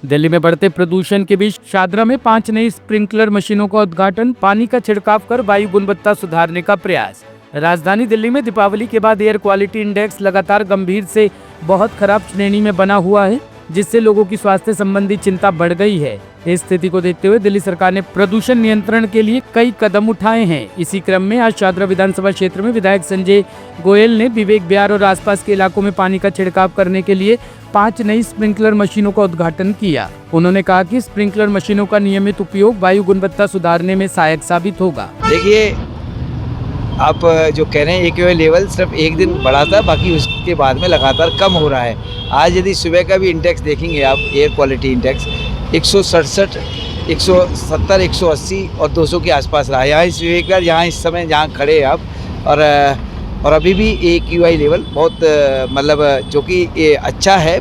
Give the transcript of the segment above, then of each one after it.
दिल्ली में बढ़ते प्रदूषण के बीच शादरा में 5 नई स्प्रिंकलर मशीनों का उद्घाटन, पानी का छिड़काव कर वायु गुणवत्ता सुधारने का प्रयास। राजधानी दिल्ली में दीपावली के बाद एयर क्वालिटी इंडेक्स लगातार गंभीर से बहुत खराब श्रेणी में बना हुआ है, जिससे लोगों की स्वास्थ्य संबंधी चिंता बढ़ गई है। इस स्थिति को देखते हुए दिल्ली सरकार ने प्रदूषण नियंत्रण के लिए कई कदम उठाए हैं। इसी क्रम में आज शादरा विधानसभा क्षेत्र में विधायक संजय गोयल ने विवेक विहार और आसपास के इलाकों में पानी का छिड़काव करने के लिए 5 नई स्प्रिंकलर मशीनों का उद्घाटन किया। उन्होंने कहा कि स्प्रिंकलर मशीनों का नियमित उपयोग वायु गुणवत्ता सुधारने में सहायक साबित होगा। देखिए, आप जो कह रहे हैं एक्यूआई लेवल सिर्फ एक दिन बढ़ा था, बाकी उसके बाद में लगातार कम हो रहा है। आज यदि सुबह का भी इंडेक्स देखेंगे आप, एयर क्वालिटी इंडेक्स 167, 170, 180 और 200 के आसपास रहा है। यहाँ इस विवेक विहार, यहाँ इस समय जहाँ खड़े हैं आप, और अभी भी एक्यूआई लेवल बहुत मतलब जो कि ये अच्छा है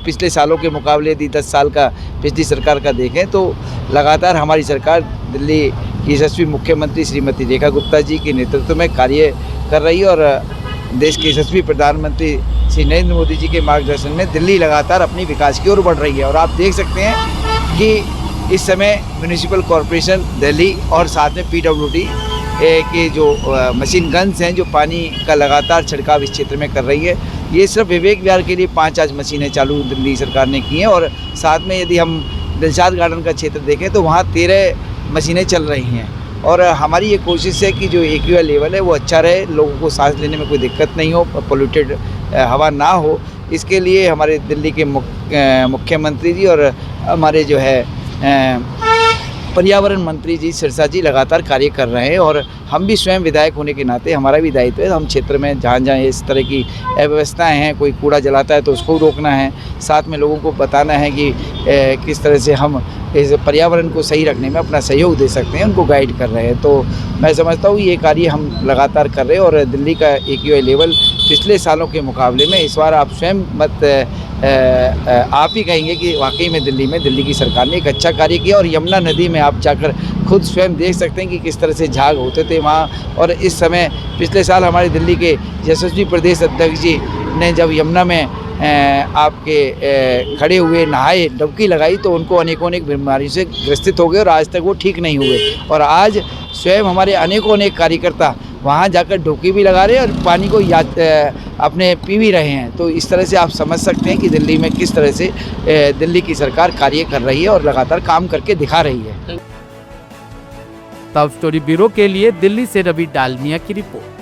पिछले सालों के मुकाबले। यदि 10 साल का पिछली सरकार का देखें तो लगातार हमारी सरकार, दिल्ली की यशस्वी मुख्यमंत्री श्रीमती रेखा गुप्ता जी के नेतृत्व में कार्य कर रही है और देश के यशस्वी प्रधानमंत्री श्री नरेंद्र मोदी जी के मार्गदर्शन में दिल्ली लगातार अपनी विकास की ओर बढ़ रही है। और आप देख सकते हैं कि इस समय म्यूनिसिपल कॉरपोरेशन दिल्ली और साथ में PWD के जो मशीन गन्स हैं, जो पानी का लगातार छिड़काव इस क्षेत्र में कर रही है। ये सिर्फ विवेक विहार के लिए 5 आज मशीनें चालू दिल्ली सरकार ने की हैं और साथ में यदि हम दिलशाद गार्डन का क्षेत्र देखें तो वहाँ 13 मशीनें चल रही हैं। और हमारी ये कोशिश है कि जो एक्यूआई लेवल है वो अच्छा रहे, लोगों को सांस लेने में कोई दिक्कत नहीं हो, पोल्यूटेड हवा ना हो। इसके लिए हमारे दिल्ली के मुख्यमंत्री जी और हमारे जो है पर्यावरण मंत्री जी सिरसा जी लगातार कार्य कर रहे हैं। और हम भी स्वयं विधायक होने के नाते हमारा भी दायित्व है, हम क्षेत्र में जहाँ जहाँ इस तरह की अव्यवस्थाएं हैं, कोई कूड़ा जलाता है तो उसको रोकना है, साथ में लोगों को बताना है कि किस तरह से हम इस पर्यावरण को सही रखने में अपना सहयोग दे सकते हैं, उनको गाइड कर रहे हैं। तो मैं समझता हूँ ये कार्य हम लगातार कर रहे हैं और दिल्ली का एक्यूआई लेवल पिछले सालों के मुकाबले में इस बार आप स्वयं आप ही कहेंगे कि वाकई में दिल्ली की सरकार ने एक अच्छा कार्य किया। और यमुना नदी में आप जाकर खुद स्वयं देख सकते हैं कि किस तरह से झाग होते थे वहाँ। और इस समय पिछले साल हमारे दिल्ली के यशस्वी प्रदेश अध्यक्ष जी ने जब यमुना में आपके खड़े हुए नहाए, डुबकी लगाई तो उनको अनेकों बीमारियों से ग्रसित हो गए और आज तक वो ठीक नहीं हुए। और आज स्वयं हमारे अनेकों कार्यकर्ता वहाँ जाकर डुबकी भी लगा रहे हैं और पानी को अपने पी भी रहे हैं। तो इस तरह से आप समझ सकते हैं कि दिल्ली में किस तरह से दिल्ली की सरकार कार्य कर रही है और लगातार काम करके दिखा रही है। टॉप स्टोरी ब्यूरो के लिए दिल्ली से रवि डालमिया की रिपोर्ट।